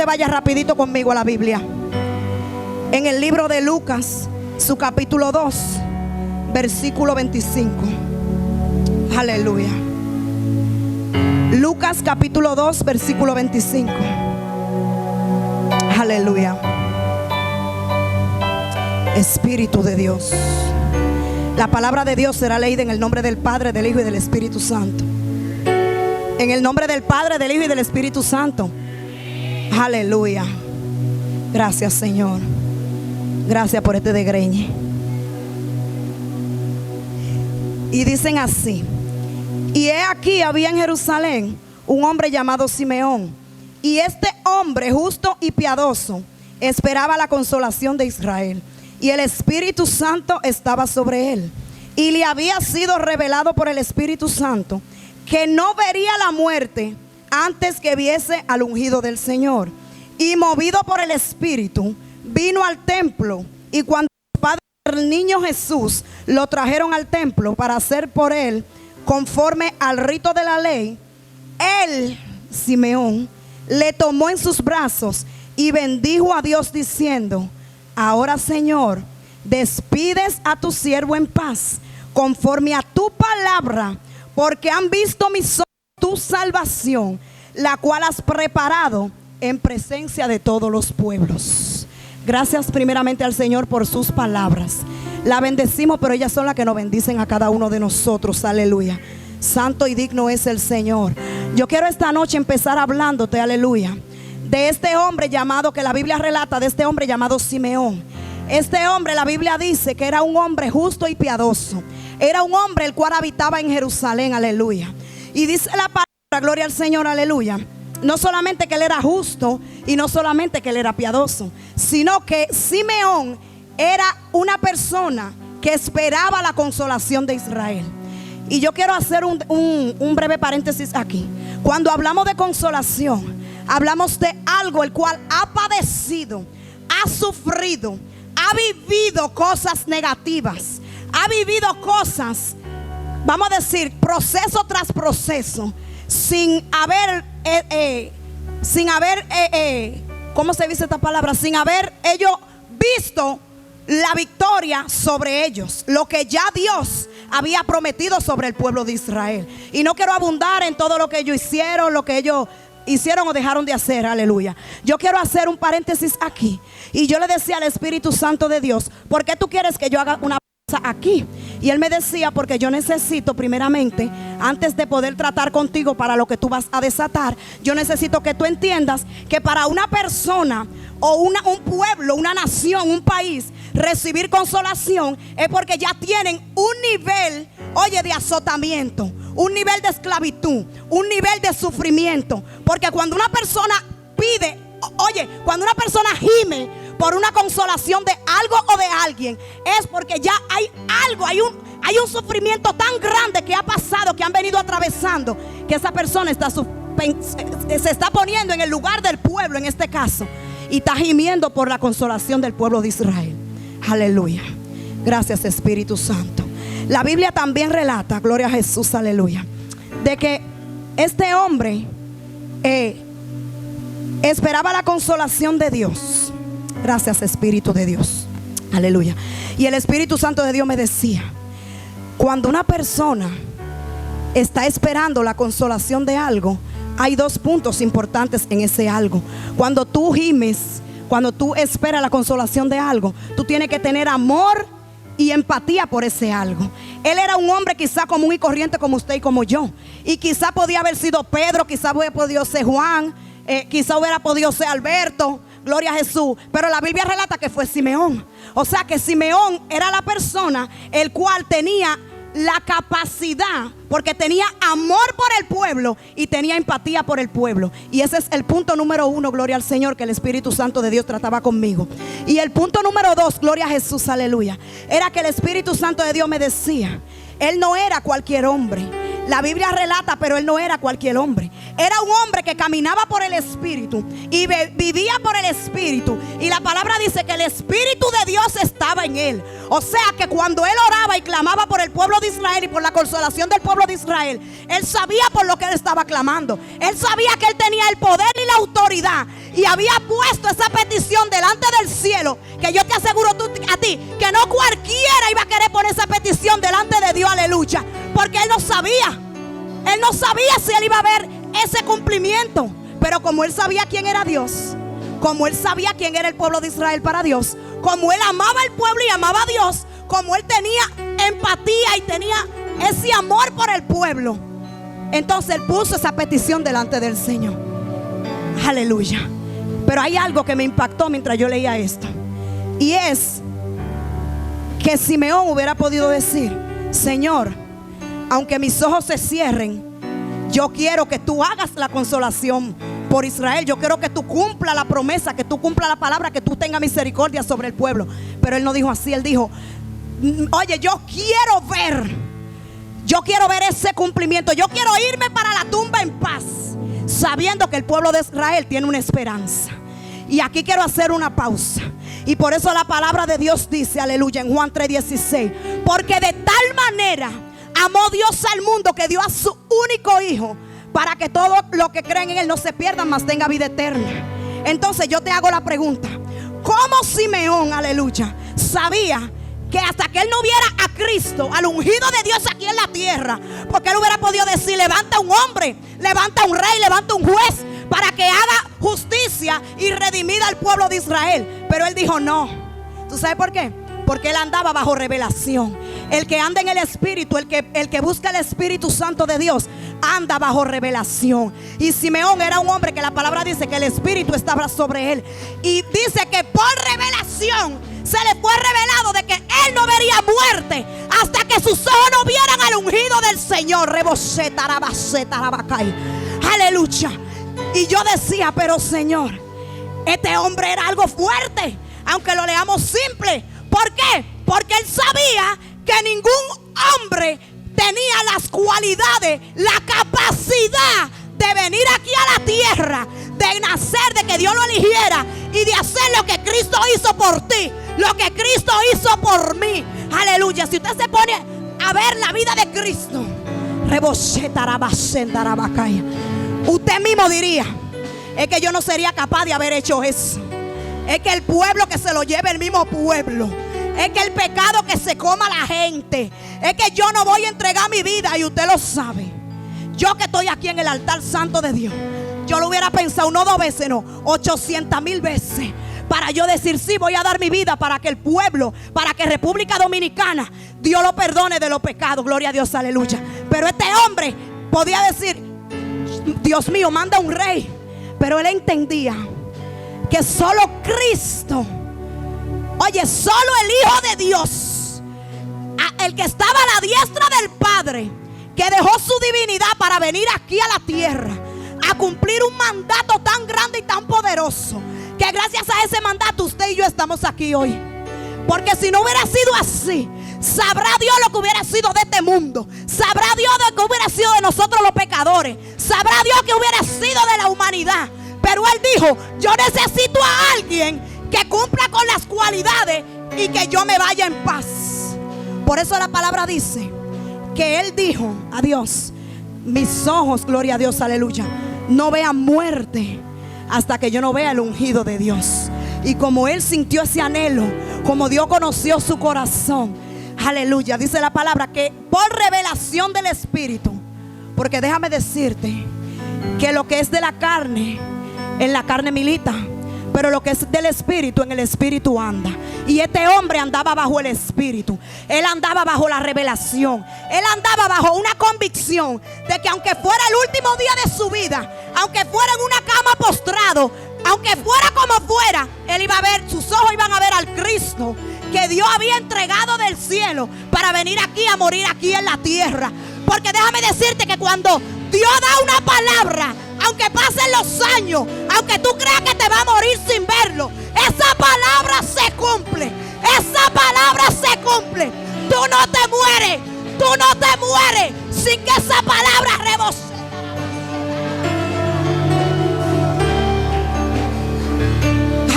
que vaya rapidito conmigo a la Biblia. En el libro de Lucas, su capítulo 2, versículo 25. Aleluya. Lucas capítulo 2, versículo 25. Aleluya. Espíritu de Dios. La palabra de Dios será leída en el nombre del Padre, del Hijo y del Espíritu Santo. En el nombre del Padre, del Hijo y del Espíritu Santo. Aleluya. Gracias, Señor. Gracias por este degreñe. Y dicen así: y he aquí había en Jerusalén un hombre llamado Simeón, y este hombre justo y piadoso esperaba la consolación de Israel, y el Espíritu Santo estaba sobre él, y le había sido revelado por el Espíritu Santo que no vería la muerte antes que viese al ungido del Señor. Y movido por el Espíritu, vino al templo, y cuando los padres del niño Jesús lo trajeron al templo para hacer por él conforme al rito de la ley, él, Simeón, le tomó en sus brazos y bendijo a Dios diciendo: ahora, Señor, despides a tu siervo en paz, conforme a tu palabra, porque han visto mis ojos tu salvación, la cual has preparado en presencia de todos los pueblos. Gracias primeramente al Señor por sus palabras. La bendecimos, pero ellas son las que nos bendicen a cada uno de nosotros. Aleluya. Santo y digno es el Señor. Yo quiero esta noche empezar hablándote, aleluya, de este hombre llamado, que la Biblia relata, de este hombre llamado Simeón. Este hombre, la Biblia dice que era un hombre justo y piadoso. Era un hombre el cual habitaba en Jerusalén, aleluya. Y dice la palabra, gloria al Señor, aleluya, no solamente que él era justo y no solamente que él era piadoso, sino que Simeón era una persona que esperaba la consolación de Israel. Y yo quiero hacer un breve paréntesis aquí. Cuando hablamos de consolación, hablamos de algo el cual ha padecido, ha sufrido, ha vivido cosas negativas, ha vivido cosas, vamos a decir, proceso tras proceso, sin haber ¿cómo se dice esta palabra? Sin haber ellos visto la victoria sobre ellos, lo que ya Dios había prometido sobre el pueblo de Israel. Y no quiero abundar en todo lo que ellos hicieron, lo que ellos hicieron o dejaron de hacer, aleluya. Yo quiero hacer un paréntesis aquí. Y yo le decía al Espíritu Santo de Dios: ¿por qué tú quieres que yo haga una pausa aquí? Y él me decía: porque yo necesito primeramente, antes de poder tratar contigo para lo que tú vas a desatar, yo necesito que tú entiendas que para una persona o un pueblo, una nación, un país, recibir consolación es porque ya tienen un nivel, oye, de azotamiento, un nivel de esclavitud, un nivel de sufrimiento. Porque cuando una persona pide, oye, cuando una persona gime por una consolación de algo o de alguien, es porque ya hay algo, hay un sufrimiento tan grande que ha pasado, que han venido atravesando, que esa persona se está poniendo en el lugar del pueblo, en este caso, y está gimiendo por la consolación del pueblo de Israel. Aleluya. Gracias, Espíritu Santo. La Biblia también relata, gloria a Jesús, aleluya, de que este hombre esperaba la consolación de Dios. Gracias, Espíritu de Dios, aleluya. Y el Espíritu Santo de Dios me decía: cuando una persona está esperando la consolación de algo, hay dos puntos importantes en ese algo. Cuando tú gimes, cuando tú esperas la consolación de algo, tú tienes que tener amor y empatía por ese algo. Él era un hombre quizá común y corriente como usted y como yo. Y quizá podía haber sido Pedro, quizá hubiera podido ser Juan, quizá hubiera podido ser Alberto, gloria a Jesús. Pero la Biblia relata que fue Simeón. O sea que Simeón era la persona el cual tenía la capacidad, porque tenía amor por el pueblo y tenía empatía por el pueblo. Y ese es el punto número uno, gloria al Señor, que el Espíritu Santo de Dios trataba conmigo. Y el punto número dos, gloria a Jesús, aleluya, era que el Espíritu Santo de Dios me decía: él no era cualquier hombre. La Biblia relata, pero él no era cualquier hombre. Era un hombre que caminaba por el Espíritu y vivía por el Espíritu. Y la palabra dice que el Espíritu de Dios estaba en él. O sea que cuando él oraba y clamaba por el pueblo de Israel y por la consolación del pueblo de Israel, él sabía por lo que él estaba clamando. Él sabía que él tenía el poder y la autoridad y había puesto esa petición delante del cielo, que yo te aseguro a ti que no cualquiera iba a querer poner esa petición delante de Dios, aleluya, porque él no sabía si él iba a ver ese cumplimiento. Pero como él sabía quién era Dios, como él sabía quién era el pueblo de Israel para Dios, como él amaba al pueblo y amaba a Dios, como él tenía empatía y tenía ese amor por el pueblo, entonces él puso esa petición delante del Señor. Aleluya. Pero hay algo que me impactó mientras yo leía esto, y es que Simeón hubiera podido decir: Señor, aunque mis ojos se cierren, yo quiero que tú hagas la consolación por Israel. Yo quiero que tú cumpla la promesa, que tú cumpla la palabra, que tú tengas misericordia sobre el pueblo. Pero él no dijo así, él dijo: oye, yo quiero ver ese cumplimiento. Yo quiero irme para la tumba en paz, sabiendo que el pueblo de Israel tiene una esperanza. Y aquí quiero hacer una pausa, y por eso la palabra de Dios dice, aleluya, en Juan 3:16: porque de tal manera amó Dios al mundo, que dio a su único hijo, para que todos los que creen en él no se pierdan, mas tenga vida eterna. Entonces yo te hago la pregunta: ¿cómo Simeón, aleluya, sabía que hasta que él no viera a Cristo, al ungido de Dios aquí en la tierra? Porque él hubiera podido decir: levanta un hombre, levanta un rey, levanta un juez, para que haga justicia y redimida al pueblo de Israel. Pero él dijo no. ¿Tú sabes por qué? Porque él andaba bajo revelación. El que anda en el Espíritu, el que busca el Espíritu Santo de Dios, anda bajo revelación. Y Simeón era un hombre que la palabra dice que el Espíritu estaba sobre él, y dice que por revelación se le fue revelado de que él no vería muerte hasta que sus ojos no vieran al ungido del Señor. Aleluya. Y yo decía: pero Señor, este hombre era algo fuerte, aunque lo leamos simple. ¿Por qué? Porque él sabía que ningún hombre tenía las cualidades, la capacidad de venir aquí a la tierra, de nacer, de que Dios lo eligiera y de hacer lo que Cristo hizo por ti, lo que Cristo hizo por mí. Aleluya. Si usted se pone a ver la vida de Cristo, usted mismo diría: es que yo no sería capaz de haber hecho eso. Es que el pueblo, que se lo lleve el mismo pueblo. Es que el pecado, que se coma la gente. Es que yo no voy a entregar mi vida, y usted lo sabe. Yo que estoy aquí en el altar santo de Dios, yo lo hubiera pensado no 2 veces, no, 800,000 veces, para yo decir: sí, voy a dar mi vida para que el pueblo, para que República Dominicana, Dios lo perdone de los pecados. Gloria a Dios, aleluya. Pero este hombre podía decir: Dios mío, manda un rey. Pero él entendía que solo Cristo, oye, solo el Hijo de Dios, el que estaba a la diestra del Padre, que dejó su divinidad para venir aquí a la tierra a cumplir un mandato tan grande y tan poderoso, que gracias a ese mandato usted y yo estamos aquí hoy. Porque si no hubiera sido así, sabrá Dios lo que hubiera sido de este mundo. Sabrá Dios lo que hubiera sido de nosotros los pecadores. Sabrá Dios que hubiera sido de la humanidad. Pero él dijo: yo necesito a alguien que cumpla con las cualidades y que yo me vaya en paz. Por eso la palabra dice que él dijo a Dios: mis ojos, gloria a Dios, aleluya, no vean muerte hasta que yo no vea el ungido de Dios. Y como él sintió ese anhelo, como Dios conoció su corazón, aleluya, dice la palabra que por revelación del Espíritu, porque déjame decirte que lo que es de la carne, en la carne milita, pero lo que es del Espíritu, en el Espíritu anda. Y este hombre andaba bajo el Espíritu. Él andaba bajo la revelación. Él andaba bajo una convicción de que aunque fuera el último día de su vida, aunque fuera en una cama postrado, aunque fuera como fuera, él iba a ver, sus ojos iban a ver al Cristo que Dios había entregado del cielo para venir aquí a morir aquí en la tierra. Porque déjame decirte que cuando Dios da una palabra, aunque pasen los años, aunque tú creas que te va a morir sin verlo, esa palabra se cumple. Esa palabra se cumple. Tú no te mueres. Tú no te mueres sin que esa palabra rebose.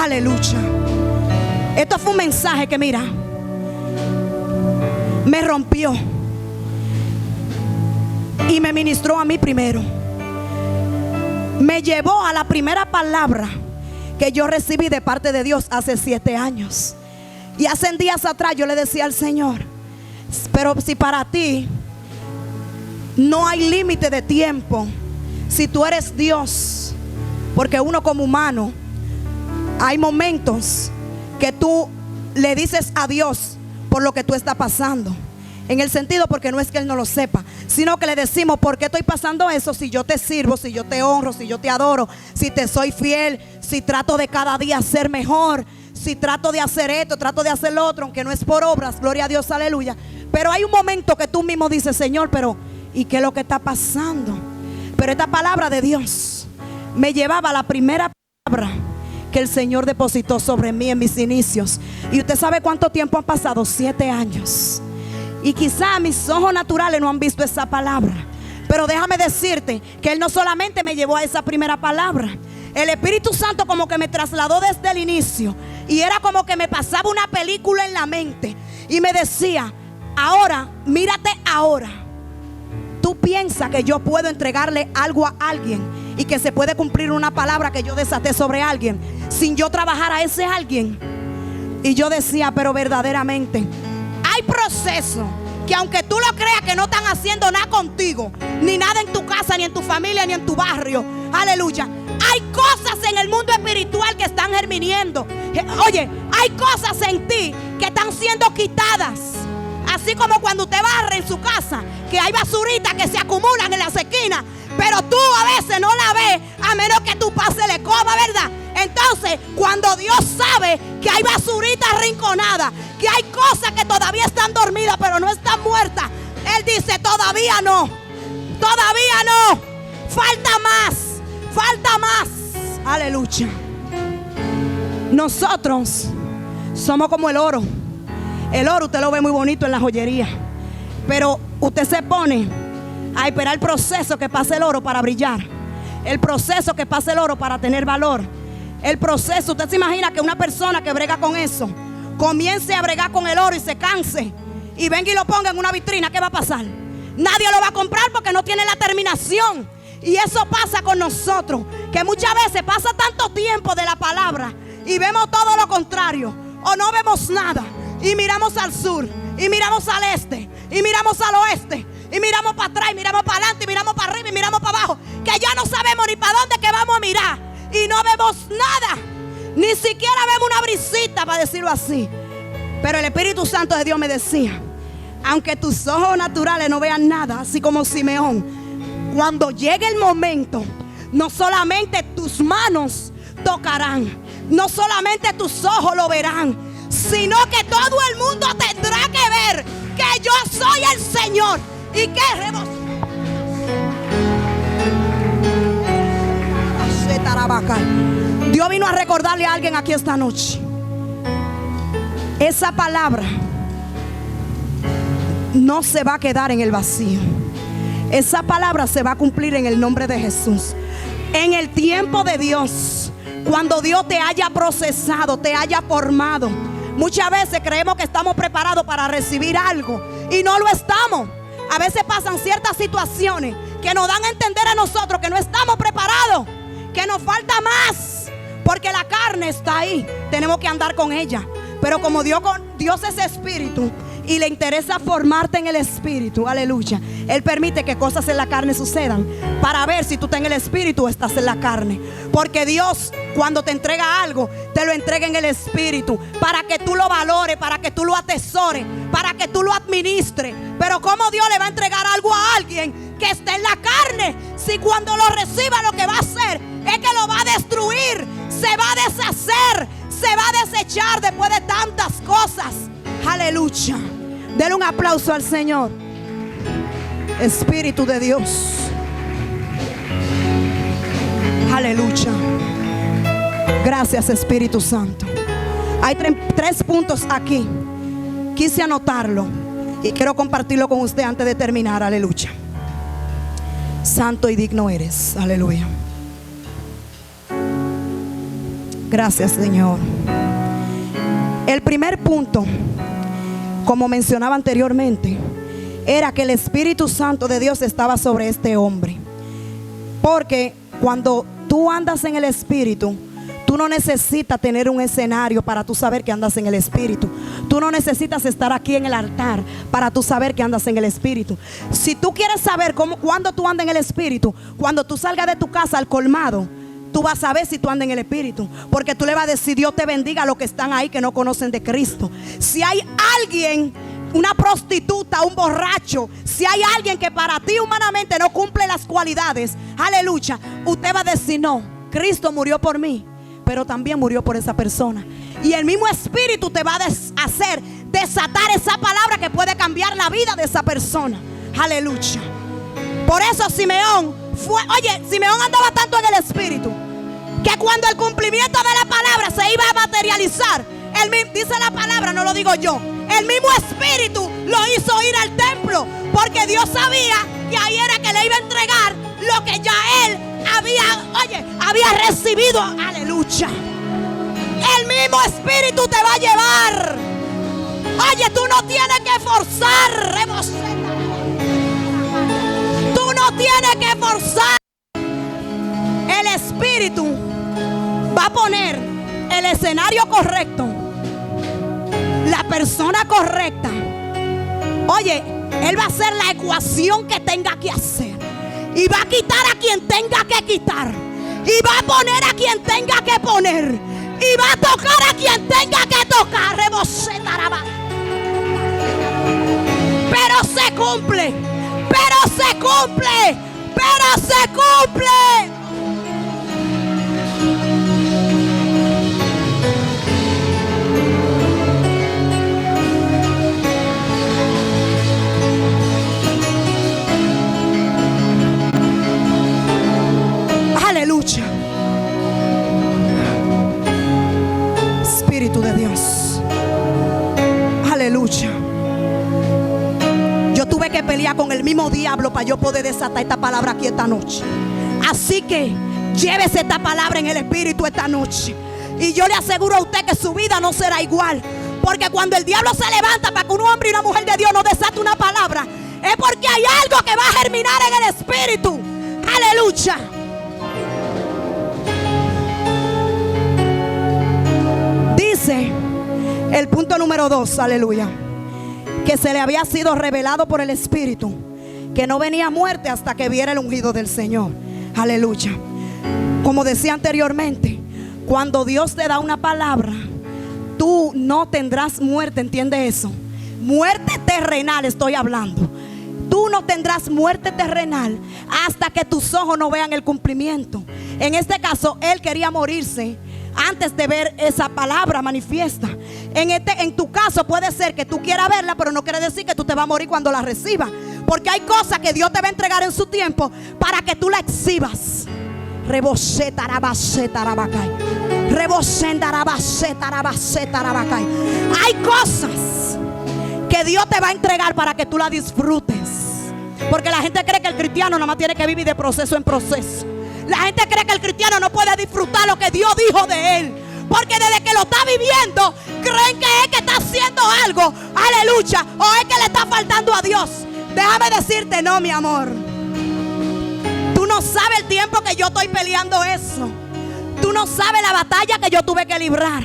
Aleluya. Esto fue un mensaje que, mira, me rompió y me ministró a mí primero. me llevó a la primera palabra que yo recibí de parte de Dios hace 7 años. Y hace días atrás yo le decía al Señor: pero si para ti no hay límite de tiempo, si tú eres Dios, porque uno como humano, hay momentos que tú le dices a Dios por lo que tú estás pasando. En el sentido, porque no es que Él no lo sepa, sino que le decimos: ¿por qué estoy pasando eso? Si yo te sirvo, si yo te honro, si yo te adoro, si te soy fiel, si trato de cada día ser mejor, si trato de hacer esto, trato de hacer lo otro, aunque no es por obras, gloria a Dios, aleluya. Pero hay un momento que tú mismo dices: Señor, pero ¿y qué es lo que está pasando? Pero esta palabra de Dios me llevaba a la primera palabra que el Señor depositó sobre mí en mis inicios. Y usted sabe cuánto tiempo han pasado: 7 años. Y quizá mis ojos naturales no han visto esa palabra, pero déjame decirte que Él no solamente me llevó a esa primera palabra. El Espíritu Santo como que me trasladó desde el inicio, y era como que me pasaba una película en la mente y me decía: ahora, mírate ahora. Tú piensas que yo puedo entregarle algo a alguien y que se puede cumplir una palabra que yo desaté sobre alguien sin yo trabajar a ese alguien. Y yo decía: pero verdaderamente hay procesos que, aunque tú lo creas, que no están haciendo nada contigo, ni nada en tu casa, ni en tu familia, ni en tu barrio, aleluya, hay cosas en el mundo espiritual que están germinando. Oye, hay cosas en ti que están siendo quitadas. Así como cuando usted barre en su casa, que hay basuritas que se acumulan en las esquinas, pero tú a veces no la ves, a menos que tú pases la escoba, ¿verdad? Entonces, cuando Dios sabe que hay basuritas arrinconadas, que hay cosas que todavía están dormidas pero no están muertas, Él dice: todavía no, todavía no, falta más, falta más. Aleluya. Nosotros somos como el oro. El oro usted lo ve muy bonito en la joyería, pero usted se pone a esperar el proceso que pasa el oro para brillar, el proceso que pasa el oro para tener valor, el proceso. Usted se imagina que una persona que brega con eso comience a bregar con el oro y se canse y venga y lo ponga en una vitrina, ¿qué va a pasar? Nadie lo va a comprar porque no tiene la terminación. Y eso pasa con nosotros, que muchas veces pasa tanto tiempo de la palabra y vemos todo lo contrario, o no vemos nada, y miramos al sur, y miramos al este, y miramos al oeste, y miramos para atrás, y miramos para adelante, y miramos para arriba, y miramos para abajo, que ya no sabemos ni para dónde que vamos a mirar, y no vemos nada, ni siquiera vemos una brisita, para decirlo así. Pero el Espíritu Santo de Dios me decía: aunque tus ojos naturales no vean nada, así como Simeón, cuando llegue el momento, no solamente tus manos tocarán, no solamente tus ojos lo verán, sino que todo el mundo tendrá que ver que yo soy el Señor. Y que Dios vino a recordarle a alguien aquí esta noche: esa palabra no se va a quedar en el vacío. Esa palabra se va a cumplir en el nombre de Jesús, en el tiempo de Dios, cuando Dios te haya procesado, te haya formado. Muchas veces creemos que estamos preparados para recibir algo y no lo estamos. A veces pasan ciertas situaciones que nos dan a entender a nosotros que no estamos preparados, que nos falta más, porque la carne está ahí, tenemos que andar con ella. Pero como Dios es espíritu y le interesa formarte en el espíritu, aleluya, Él permite que cosas en la carne sucedan para ver si tú estás en el espíritu o estás en la carne. Porque Dios, cuando te entrega algo, te lo entrega en el espíritu, para que tú lo valores, para que tú lo atesores, para que tú lo administres. Pero ¿cómo Dios le va a entregar algo a alguien que está en la carne, si cuando lo reciba lo que va a hacer es que lo va a destruir, se va a deshacer, se va a desechar después de tantas cosas? Aleluya. Denle un aplauso al Señor. Espíritu de Dios. Aleluya. Gracias, Espíritu Santo. Hay 3 puntos aquí. Quise anotarlo y quiero compartirlo con usted antes de terminar. Aleluya. Santo y digno eres. Aleluya. Gracias, Señor. El primer punto, como mencionaba anteriormente, era que el Espíritu Santo de Dios estaba sobre este hombre. Porque cuando tú andas en el Espíritu, tú no necesitas tener un escenario para tú saber que andas en el Espíritu. Tú no necesitas estar aquí en el altar para tú saber que andas en el Espíritu. Si tú quieres saber cuándo tú andas en el Espíritu, cuando tú salgas de tu casa al colmado, tú vas a saber si tú andas en el Espíritu. Porque tú le vas a decir: Dios te bendiga a los que están ahí que no conocen de Cristo. Si hay alguien, una prostituta, un borracho, si hay alguien que para ti humanamente no cumple las cualidades, aleluya, usted va a decir: no, Cristo murió por mí, pero también murió por esa persona. Y el mismo Espíritu te va a hacer desatar esa palabra que puede cambiar la vida de esa persona. Aleluya. Por eso Simeón Simeón andaba tanto en el Espíritu que cuando el cumplimiento de la palabra se iba a materializar, dice la palabra, no lo digo yo, el mismo Espíritu lo hizo ir al templo, porque Dios sabía que ahí era que le iba a entregar lo que ya él había recibido. Aleluya. El mismo Espíritu te va a llevar. Oye, tú no tienes que forzar. Tú no tienes que forzar. El Espíritu va a poner el escenario correcto, la persona correcta. Oye, Él va a hacer la ecuación que tenga que hacer. Y va a quitar a quien tenga que quitar. Y va a poner a quien tenga que poner. Y va a tocar a quien tenga que tocar. Pero se cumple. Pero se cumple. Pero se cumple. Aleluya. Espíritu de Dios. Aleluya. Yo tuve que pelear con el mismo diablo para yo poder desatar esta palabra aquí esta noche. Así que llévese esta palabra en el Espíritu esta noche. Y yo le aseguro a usted que su vida no será igual. Porque cuando el diablo se levanta para que un hombre y una mujer de Dios no desate una palabra, es porque hay algo que va a germinar en el Espíritu. Aleluya. Dice el punto número 2, aleluya, que se le había sido revelado por el Espíritu que no venía muerte hasta que viera el ungido del Señor. Aleluya. Como decía anteriormente, cuando Dios te da una palabra, tú no tendrás muerte, ¿entiende eso? Muerte terrenal estoy hablando. Tú no tendrás muerte terrenal hasta que tus ojos no vean el cumplimiento. En este caso, él quería morirse antes de ver esa palabra manifiesta. En tu caso puede ser que tú quieras verla, pero no quiere decir que tú te vas a morir cuando la recibas. Porque hay cosas que Dios te va a entregar en su tiempo para que tú la exhibas. Hay cosas que Dios te va a entregar para que tú la disfrutes. Porque la gente cree que el cristiano nada más tiene que vivir de proceso en proceso. La gente cree que el cristiano no puede disfrutar lo que Dios dijo de él, porque desde que lo está viviendo creen que es que está haciendo algo, aleluya, o es que le está faltando a Dios. Déjame decirte, no, mi amor. Tú no sabes el tiempo que yo estoy peleando eso. Tú no sabes la batalla que yo tuve que librar.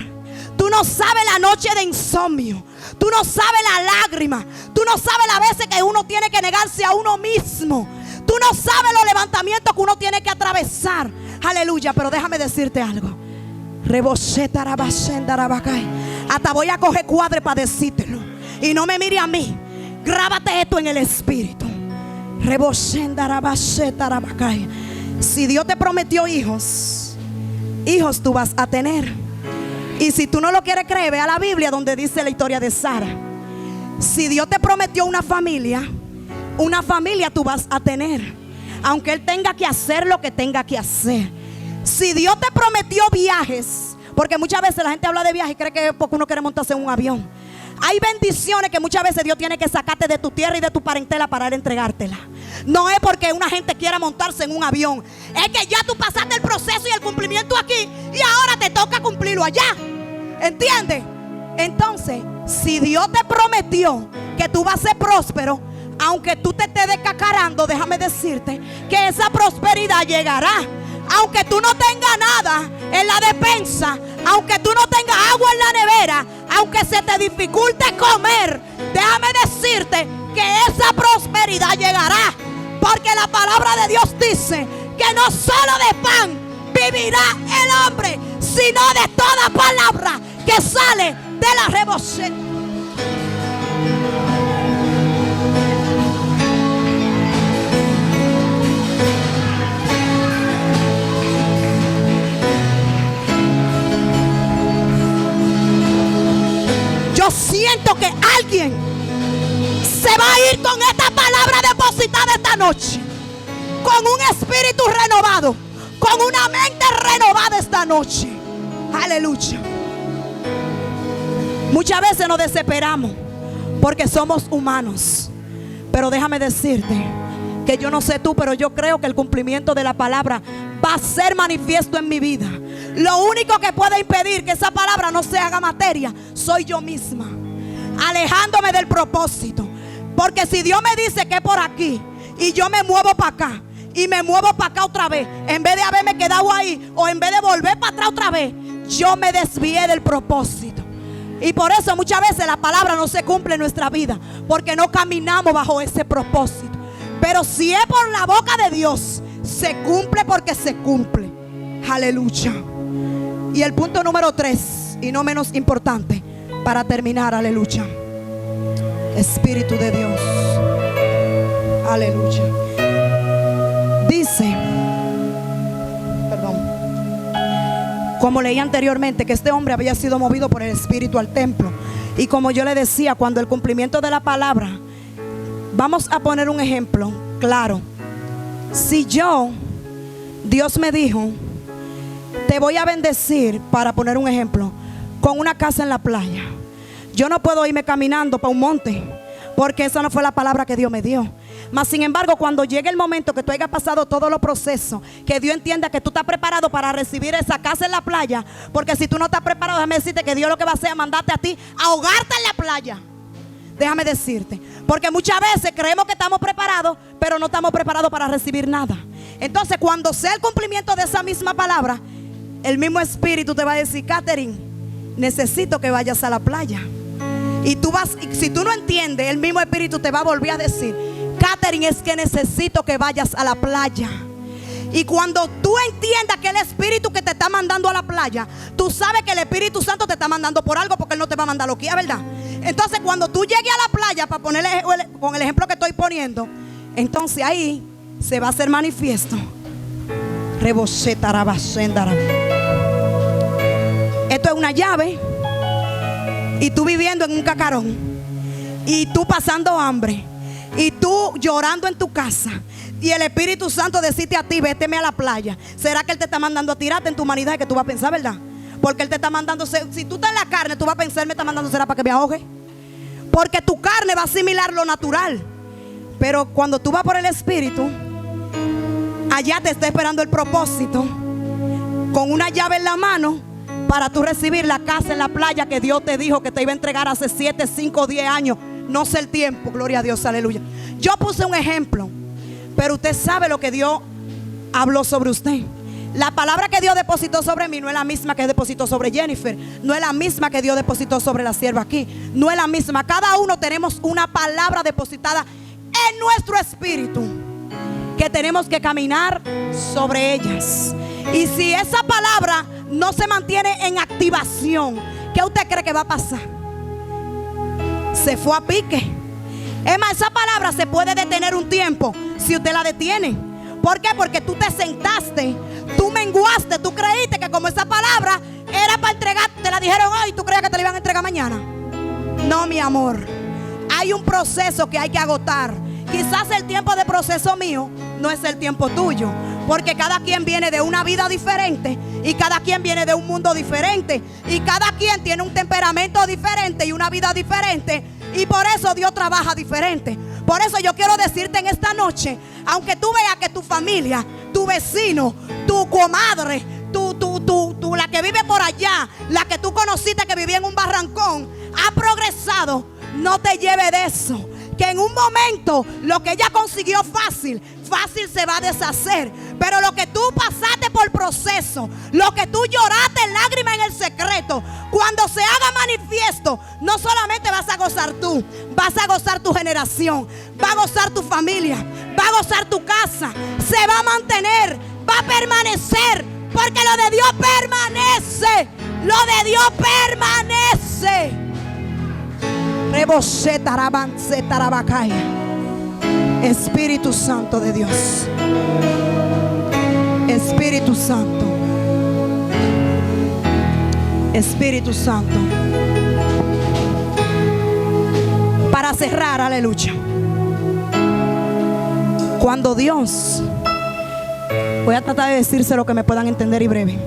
Tú no sabes la noche de insomnio. Tú no sabes la lágrima. Tú no sabes las veces que uno tiene que negarse a uno mismo. Tú no sabes los levantamientos que uno tiene que atravesar. Aleluya, pero déjame decirte algo. Hasta voy a coger cuadre para decírtelo. Y no me mire a mí. Grábate esto en el Espíritu. Si Dios te prometió hijos, hijos tú vas a tener. Y si tú no lo quieres creer, ve a la Biblia donde dice la historia de Sara. Si Dios te prometió una familia tú vas a tener, aunque Él tenga que hacer lo que tenga que hacer. Si Dios te prometió viajes, porque muchas veces la gente habla de viajes y cree que es porque uno quiere montarse en un avión. Hay bendiciones que muchas veces Dios tiene que sacarte de tu tierra y de tu parentela para Él entregártela. No es porque una gente quiera montarse en un avión, es que ya tú pasaste el proceso y el cumplimiento aquí y ahora te toca cumplirlo allá. ¿Entiendes? Entonces, si Dios te prometió que tú vas a ser próspero, aunque tú te estés descacarando, déjame decirte que esa prosperidad llegará. Aunque tú no tengas nada en la despensa, aunque tú no tengas agua en la nevera, aunque se te dificulte comer, déjame decirte que esa prosperidad llegará. Porque la palabra de Dios dice que no solo de pan vivirá el hombre, sino de toda palabra que sale de la reboceta. Yo siento que alguien se va a ir con esta palabra depositada esta noche, con un espíritu renovado, con una mente renovada esta noche. Aleluya. Muchas veces nos desesperamos porque somos humanos, pero déjame decirte que yo no sé tú, pero yo creo que el cumplimiento de la palabra va a ser manifiesto en mi vida. Lo único que puede impedir que esa palabra no se haga materia soy yo misma, alejándome del propósito. Porque si Dios me dice que es por aquí y yo me muevo para acá y me muevo para acá otra vez, en vez de haberme quedado ahí o en vez de volver para atrás otra vez, yo me desvié del propósito. Y por eso muchas veces la palabra no se cumple en nuestra vida, porque no caminamos bajo ese propósito. Pero si es por la boca de Dios, se cumple porque se cumple. Aleluya. Y el punto número 3, y no menos importante, para terminar, aleluya, Espíritu de Dios, aleluya. Dice, perdón, como leí anteriormente, que este hombre había sido movido por el Espíritu al templo. Y como yo le decía, cuando el cumplimiento de la palabra, vamos a poner un ejemplo claro. Si Dios me dijo, te voy a bendecir, para poner un ejemplo, con una casa en la playa, yo no puedo irme caminando para un monte, porque esa no fue la palabra que Dios me dio. Mas sin embargo, cuando llegue el momento que tú hayas pasado todos los procesos, que Dios entienda que tú estás preparado para recibir esa casa en la playa, porque si tú no estás preparado, déjame decirte que Dios lo que va a hacer es mandarte a ti a ahogarte en la playa. Déjame decirte, porque muchas veces creemos que estamos preparados, pero no estamos preparados para recibir nada. Entonces, cuando sea el cumplimiento de esa misma palabra, el mismo Espíritu te va a decir, Catherine, necesito que vayas a la playa. Y tú vas, y si tú no entiendes, el mismo Espíritu te va a volver a decir, Catherine, es que necesito que vayas a la playa. Y cuando tú entiendas que el Espíritu que te está mandando a la playa, tú sabes que el Espíritu Santo te está mandando por algo, porque Él no te va a mandar lo que es, ¿verdad? Entonces cuando tú llegues a la playa, para ponerle con el ejemplo que estoy poniendo, entonces ahí se va a hacer manifiesto. Esto es una llave, y tú viviendo en un cacarón, y tú pasando hambre, y tú llorando en tu casa, y el Espíritu Santo decirte a ti, véteme a la playa. ¿Será que Él te está mandando a tirarte en tu humanidad? Que tú vas a pensar, ¿verdad? Porque Él te está mandando, si tú estás en la carne, tú vas a pensar, me está mandando, ¿será para que me ahogue? Porque tu carne va a asimilar lo natural. Pero cuando tú vas por el Espíritu, allá te está esperando el propósito, con una llave en la mano, para tú recibir la casa en la playa que Dios te dijo que te iba a entregar hace 7, 5, 10 años. No sé el tiempo, gloria a Dios, aleluya. Yo puse un ejemplo, pero usted sabe lo que Dios habló sobre usted. La palabra que Dios depositó sobre mí no es la misma que depositó sobre Jennifer, no es la misma que Dios depositó sobre la sierva aquí, no es la misma. Cada uno tenemos una palabra depositada en nuestro espíritu, que tenemos que caminar sobre ellas. Y si esa palabra no se mantiene en activación, ¿qué usted cree que va a pasar? Se fue a pique. Es más, esa palabra se puede detener un tiempo si usted la detiene. ¿Por qué? Porque tú te sentaste, tú menguaste, tú creíste que como esa palabra era para entregar, te la dijeron hoy, tú creías que te la iban a entregar mañana. No, mi amor, hay un proceso que hay que agotar. Quizás el tiempo de proceso mío no es el tiempo tuyo, porque cada quien viene de una vida diferente, y cada quien viene de un mundo diferente, y cada quien tiene un temperamento diferente y una vida diferente, y por eso Dios trabaja diferente. Por eso yo quiero decirte en esta noche, aunque tú veas que tu familia, tu vecino, tu comadre, la que vive por allá, la que tú conociste que vivía en un barrancón, ha progresado, no te lleve de eso. que en un momento lo que ella consiguió fácil se va a deshacer. Pero lo que tú pasaste por proceso, lo que tú lloraste en lágrimas en el secreto, cuando se haga manifiesto, no solamente vas a gozar tú, vas a gozar tu generación, va a gozar tu familia, va a gozar tu casa, se va a mantener, va a permanecer, porque lo de Dios permanece, lo de Dios permanece. Espíritu Santo de Dios, Espíritu Santo, Espíritu Santo. Para cerrar, aleluya, cuando Dios, voy a tratar de decirse lo que me puedan entender y breve,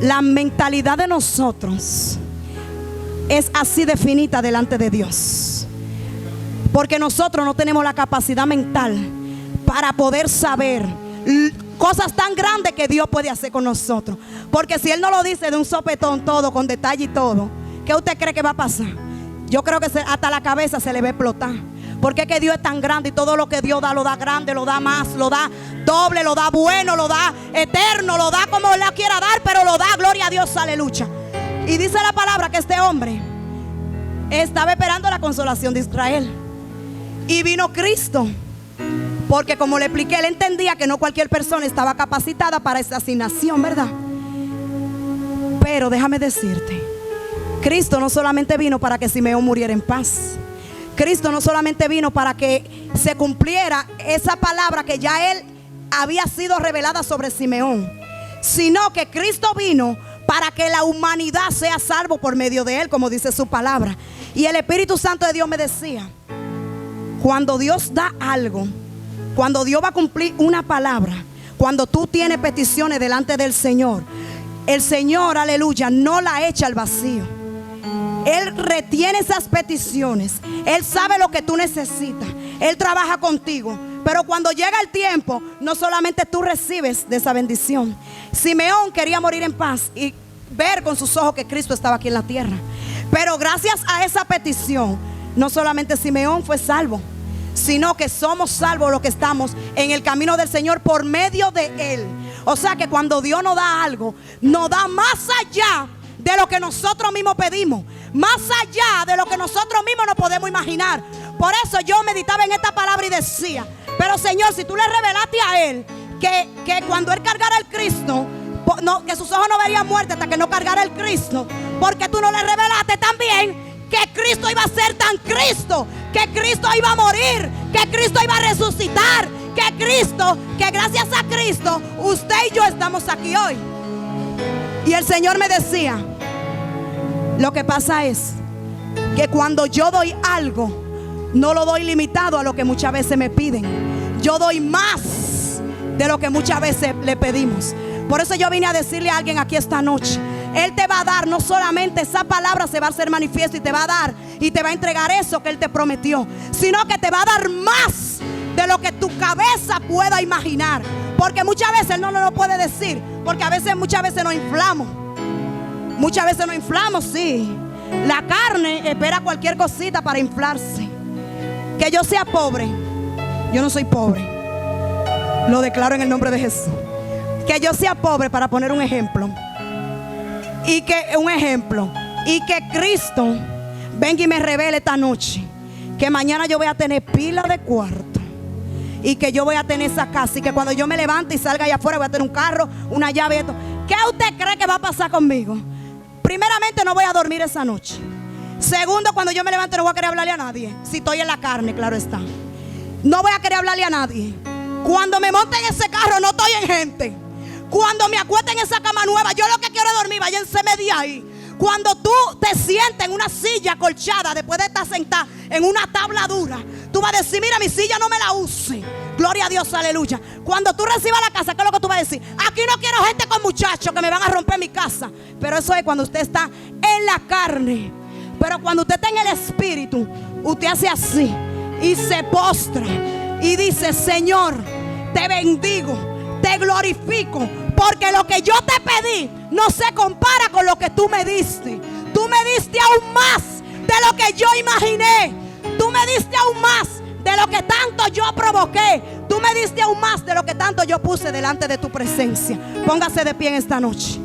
la mentalidad de nosotros es así definida delante de Dios, porque nosotros no tenemos la capacidad mental para poder saber cosas tan grandes que Dios puede hacer con nosotros. Porque si Él no lo dice de un sopetón todo, con detalle y todo, ¿qué usted cree que va a pasar? Yo creo que hasta la cabeza se le va a explotar. Porque es que Dios es tan grande y todo lo que Dios da, lo da grande, lo da más, lo da doble, lo da bueno, lo da eterno, lo da como Él la quiera dar, pero lo da, gloria a Dios, aleluya. Y dice la palabra que este hombre estaba esperando la consolación de Israel. Y vino Cristo, porque como le expliqué, él entendía que no cualquier persona estaba capacitada para esa asignación, ¿verdad? Pero déjame decirte, Cristo no solamente vino para que Simeón muriera en paz. Cristo no solamente vino para que se cumpliera esa palabra que ya él había sido revelada sobre Simeón, sino que Cristo vino para que la humanidad sea salvo por medio de él, como dice su palabra. Y el Espíritu Santo de Dios me decía, cuando Dios da algo, cuando Dios va a cumplir una palabra, cuando tú tienes peticiones delante del Señor, el Señor, aleluya, no la echa al vacío. Él retiene esas peticiones. Él sabe lo que tú necesitas. Él trabaja contigo. Pero cuando llega el tiempo, no solamente tú recibes de esa bendición. Simeón quería morir en paz y ver con sus ojos que Cristo estaba aquí en la tierra. Pero gracias a esa petición, no solamente Simeón fue salvo, sino que somos salvos los que estamos en el camino del Señor por medio de Él. O sea que cuando Dios nos da algo, nos da más allá de lo que nosotros mismos pedimos, más allá de lo que nosotros mismos nos podemos imaginar. Por eso yo meditaba en esta palabra y decía, pero Señor, si tú le revelaste a Él que cuando Él cargara el Cristo, no, que sus ojos no verían muerte hasta que no cargara el Cristo, porque tú no le revelaste también que Cristo iba a ser tan Cristo, que Cristo iba a morir, que Cristo iba a resucitar, que gracias a Cristo usted y yo estamos aquí hoy. Y el Señor me decía, lo que pasa es que cuando yo doy algo, no lo doy limitado a lo que muchas veces me piden. Yo doy más de lo que muchas veces le pedimos. Por eso yo vine a decirle a alguien aquí esta noche, Él te va a dar, no solamente esa palabra se va a hacer manifiesto y te va a dar y te va a entregar eso que Él te prometió, sino que te va a dar más de lo que tu cabeza pueda imaginar. Porque muchas veces Él no nos lo puede decir, porque muchas veces nos inflamos. Muchas veces nos inflamos, sí. La carne espera cualquier cosita para inflarse. Que yo sea pobre, yo no soy pobre, lo declaro en el nombre de Jesús. Que yo sea pobre, para poner un ejemplo, y que Cristo venga y me revele esta noche que mañana yo voy a tener pila de cuarto y que yo voy a tener esa casa y que cuando yo me levante y salga allá afuera voy a tener un carro, una llave y esto. ¿Qué usted cree que va a pasar conmigo? Primeramente, no voy a dormir esa noche. Segundo, cuando yo me levante no voy a querer hablarle a nadie. Si estoy en la carne, claro está. No voy a querer hablarle a nadie. Cuando me monte en ese carro no estoy en gente. Cuando me acueste en esa cama nueva, yo lo que quiero es dormir, váyanse media ahí. Cuando tú te sientes en una silla acolchada, después de estar sentada en una tabla dura, tú vas a decir, mira, mi silla no me la use. Gloria a Dios, aleluya. Cuando tú recibas la casa, ¿qué es lo que tú vas a decir? Aquí no quiero gente con muchachos que me van a romper mi casa. Pero eso es cuando usted está en la carne. Pero cuando usted está en el espíritu, usted hace así y se postra y dice, Señor, te bendigo, te glorifico, porque lo que yo te pedí no se compara con lo que tú me diste. Tú me diste aún más de lo que yo imaginé. Tú me diste aún más de lo que tanto yo provoqué. Tú me diste aún más de lo que tanto yo puse delante de tu presencia. Póngase de pie en esta noche.